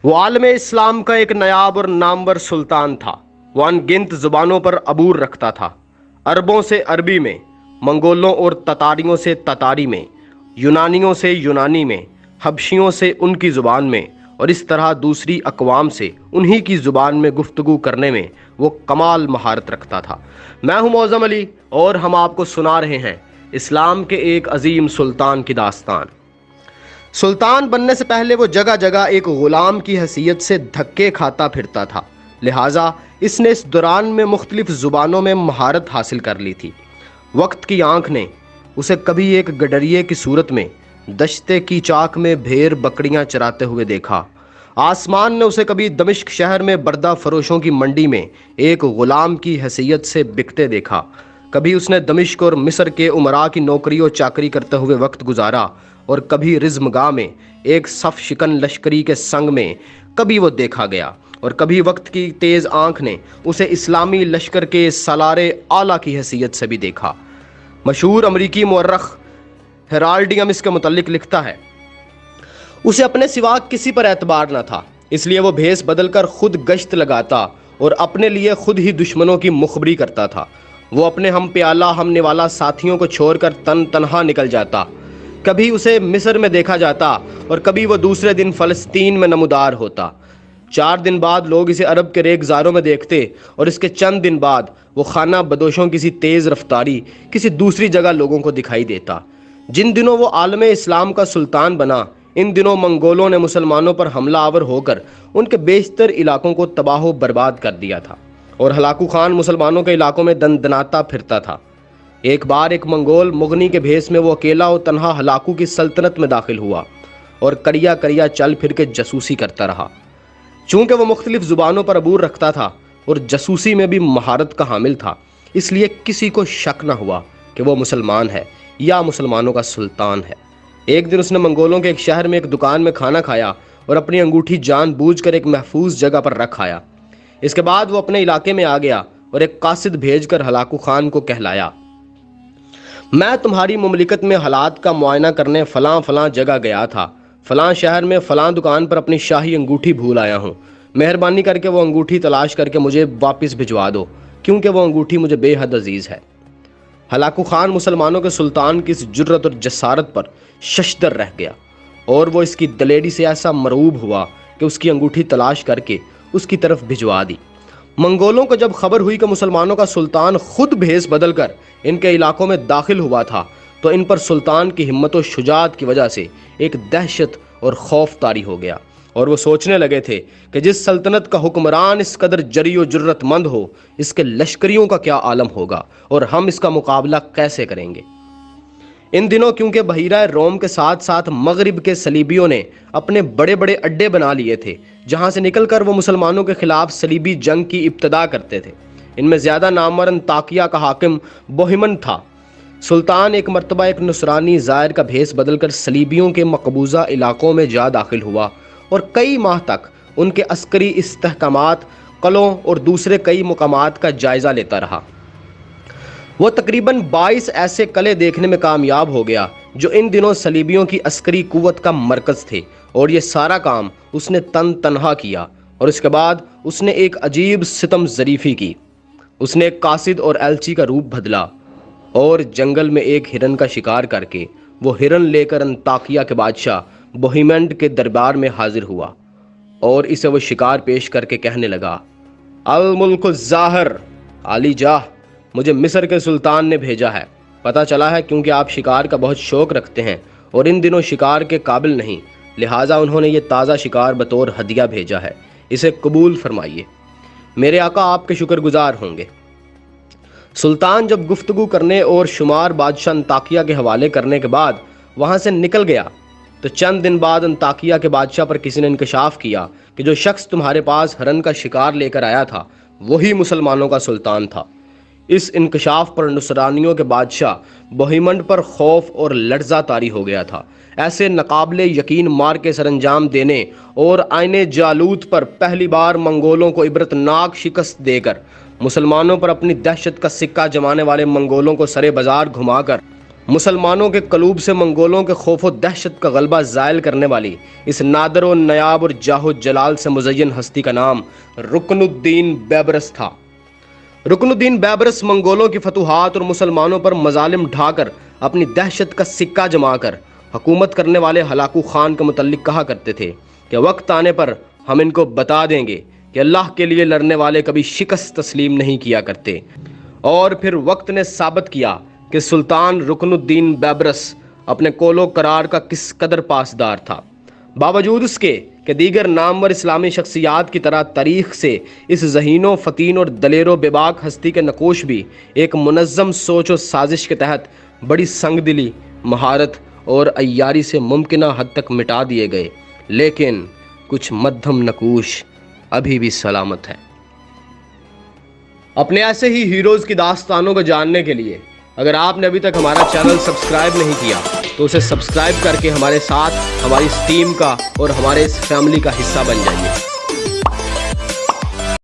وہ عالم اسلام کا ایک نایاب اور نامور سلطان تھا۔ وہ انگنت زبانوں پر عبور رکھتا تھا، عربوں سے عربی میں، منگولوں اور تتاریوں سے تتاری میں، یونانیوں سے یونانی میں، حبشیوں سے ان کی زبان میں، اور اس طرح دوسری اقوام سے انہی کی زبان میں گفتگو کرنے میں وہ کمال مہارت رکھتا تھا۔ میں ہوں معظم علی اور ہم آپ کو سنا رہے ہیں اسلام کے ایک عظیم سلطان کی داستان۔ سلطان بننے سے پہلے وہ جگہ جگہ ایک غلام کی حیثیت سے دھکے کھاتا پھرتا تھا، لہٰذا اس نے اس دوران میں مختلف زبانوں میں مہارت حاصل کر لی تھی۔ وقت کی آنکھ نے اسے کبھی ایک گڈریے کی صورت میں دشتے کی چاک میں بھیڑ بکریاں چراتے ہوئے دیکھا، آسمان نے اسے کبھی دمشق شہر میں بردہ فروشوں کی منڈی میں ایک غلام کی حیثیت سے بکتے دیکھا، کبھی اس نے دمشق اور مصر کے امراء کی نوکری و چاکری کرتے ہوئے وقت گزارا، اور کبھی رزمگاہ میں ایک صف شکن لشکری کے سنگ میں کبھی وہ دیکھا گیا، اور کبھی وقت کی تیز آنکھ نے اسے اسلامی لشکر کے سالار اعلیٰ کی حیثیت سے بھی دیکھا۔ مشہور امریکی مورخ ہیرالڈیم اس کے متعلق لکھتا ہے، اسے اپنے سوا کسی پر اعتبار نہ تھا، اس لیے وہ بھیس بدل کر خود گشت لگاتا اور اپنے لیے خود ہی دشمنوں کی مخبری کرتا تھا۔ وہ اپنے ہم پیالہ ہم نوالا ساتھیوں کو چھوڑ کر تنہا نکل جاتا، کبھی اسے مصر میں دیکھا جاتا اور کبھی وہ دوسرے دن فلسطین میں نمودار ہوتا۔ 4 دن بعد لوگ اسے عرب کے ریگزاروں میں دیکھتے اور اس کے چند دن بعد وہ خانہ بدوشوں کسی تیز رفتاری کسی دوسری جگہ لوگوں کو دکھائی دیتا۔ جن دنوں وہ عالم اسلام کا سلطان بنا، ان دنوں منگولوں نے مسلمانوں پر حملہ آور ہو کر ان کے بیشتر علاقوں کو تباہ و برباد کر دیا تھا، اور ہلاکو خان مسلمانوں کے علاقوں میں دندناتا پھرتا تھا۔ ایک بار ایک منگول مغنی کے بھیس میں وہ اکیلا و تنہا ہلاکو کی سلطنت میں داخل ہوا اور کریا کریا چل پھر کے جاسوسی کرتا رہا۔ چونکہ وہ مختلف زبانوں پر عبور رکھتا تھا اور جاسوسی میں بھی مہارت کا حامل تھا، اس لیے کسی کو شک نہ ہوا کہ وہ مسلمان ہے یا مسلمانوں کا سلطان ہے۔ ایک دن اس نے منگولوں کے ایک شہر میں ایک دکان میں کھانا کھایا اور اپنی انگوٹھی جان بوجھ کر ایک محفوظ جگہ پر رکھ آیا۔ اس کے بعد وہ اپنے علاقے میں آ گیا اور ایک قاصد بھیج کر ہلاکو خان کو کہلایا، میں تمہاری مملکت میں حالات کا معائنہ کرنے فلاں فلاں جگہ گیا تھا، فلاں شہر میں فلاں دکان پر اپنی شاہی انگوٹھی بھول آیا ہوں، مہربانی کر کے وہ انگوٹھی تلاش کر کے مجھے واپس بھجوا دو، کیونکہ وہ انگوٹھی مجھے بے حد عزیز ہے۔ ہلاکو خان مسلمانوں کے سلطان کی اس جرت اور جسارت پر ششدر رہ گیا، اور وہ اس کی دلیری سے ایسا مرعوب ہوا کہ اس کی انگوٹھی تلاش کر کے اس کی طرف بھجوا دی۔ منگولوں کو جب خبر ہوئی کہ مسلمانوں کا سلطان خود بھیس بدل کر ان کے علاقوں میں داخل ہوا تھا، تو ان پر سلطان کی ہمت و شجاعت کی وجہ سے ایک دہشت اور خوف طاری ہو گیا، اور وہ سوچنے لگے تھے کہ جس سلطنت کا حکمران اس قدر جری و جرت مند ہو، اس کے لشکریوں کا کیا عالم ہوگا اور ہم اس کا مقابلہ کیسے کریں گے۔ ان دنوں کیونکہ بحیرہ روم کے ساتھ ساتھ مغرب کے صلیبیوں نے اپنے بڑے بڑے اڈے بنا لیے تھے، جہاں سے نکل کر وہ مسلمانوں کے خلاف صلیبی جنگ کی ابتدا کرتے تھے۔ ان میں زیادہ نامور انطاکیہ کا حاکم بوہیمن تھا۔ سلطان ایک مرتبہ ایک نصرانی زائر کا بھیس بدل کر صلیبیوں کے مقبوضہ علاقوں میں جا داخل ہوا اور کئی ماہ تک ان کے عسکری استحکامات، قلعوں اور دوسرے کئی مقامات کا جائزہ لیتا رہا۔ وہ تقریباً 22 ایسے قلعے دیکھنے میں کامیاب ہو گیا جو ان دنوں صلیبیوں کی عسکری قوت کا مرکز تھے، اور یہ سارا کام اس نے تنہا کیا۔ اور اس کے بعد اس نے ایک عجیب ستم ظریفی کی۔ اس نے ایک قاصد اور ایلچی کا روپ بدلا اور جنگل میں ایک ہرن کا شکار کر کے وہ ہرن لے کر انطاکیہ کے بادشاہ بوہیمنڈ کے دربار میں حاضر ہوا، اور اسے وہ شکار پیش کر کے کہنے لگا، الملک الظاہر، عالی جاہ، مجھے مصر کے سلطان نے بھیجا ہے۔ پتہ چلا ہے کیونکہ آپ شکار کا بہت شوق رکھتے ہیں اور ان دنوں شکار کے قابل نہیں، لہٰذا انہوں نے یہ تازہ شکار بطور ہدیہ بھیجا ہے، اسے قبول فرمائیے، میرے آقا آپ کے شکر گزار ہوں گے۔ سلطان جب گفتگو کرنے اور شمار بادشاہ انطاکیہ کے حوالے کرنے کے بعد وہاں سے نکل گیا، تو چند دن بعد انطاکیہ کے بادشاہ پر کسی نے انکشاف کیا کہ جو شخص تمہارے پاس ہرن کا شکار لے کر آیا تھا وہی مسلمانوں کا سلطان تھا۔ اس انکشاف پر نصرانیوں کے بادشاہ بوہیمنڈ پر خوف اور لرزہ طاری ہو گیا تھا۔ ایسے ناقابل یقین مار کے سر انجام دینے اور عین جالوت پر پہلی بار منگولوں کو عبرتناک شکست دے کر مسلمانوں پر اپنی دہشت کا سکہ جمانے والے منگولوں کو سرے بازار گھما کر مسلمانوں کے قلوب سے منگولوں کے خوف و دہشت کا غلبہ زائل کرنے والی اس نادر و نیاب اور جاہ و جلال سے مزین ہستی کا نام رکن الدین بیبرس تھا۔ رکن الدین بیبرس منگولوں کی فتوحات اور مسلمانوں پر مظالم ڈھا کر اپنی دہشت کا سکہ جما کر حکومت کرنے والے ہلاکو خان کے متعلق کہا کرتے تھے کہ وقت آنے پر ہم ان کو بتا دیں گے کہ اللہ کے لیے لڑنے والے کبھی شکست تسلیم نہیں کیا کرتے۔ اور پھر وقت نے ثابت کیا کہ سلطان رکن الدین بیبرس اپنے قول و قرار کا کس قدر پاسدار تھا۔ باوجود اس کے کہ دیگر نامور اسلامی شخصیات کی طرح تاریخ سے اس ذہین و فتین اور دلیر و بے باک ہستی کے نقوش بھی ایک منظم سوچ و سازش کے تحت بڑی سنگ دلی، مہارت اور عیاری سے ممکنہ حد تک مٹا دیے گئے، لیکن کچھ مدھم نقوش ابھی بھی سلامت ہے۔ اپنے ایسے ہی ہیروز کی داستانوں کو جاننے کے لیے اگر آپ نے ابھی تک ہمارا چینل سبسکرائب نہیں کیا تو اسے سبسکرائب کر کے ہمارے ساتھ ہماری اس ٹیم کا اور ہمارے اس فیملی کا حصہ بن جائیے۔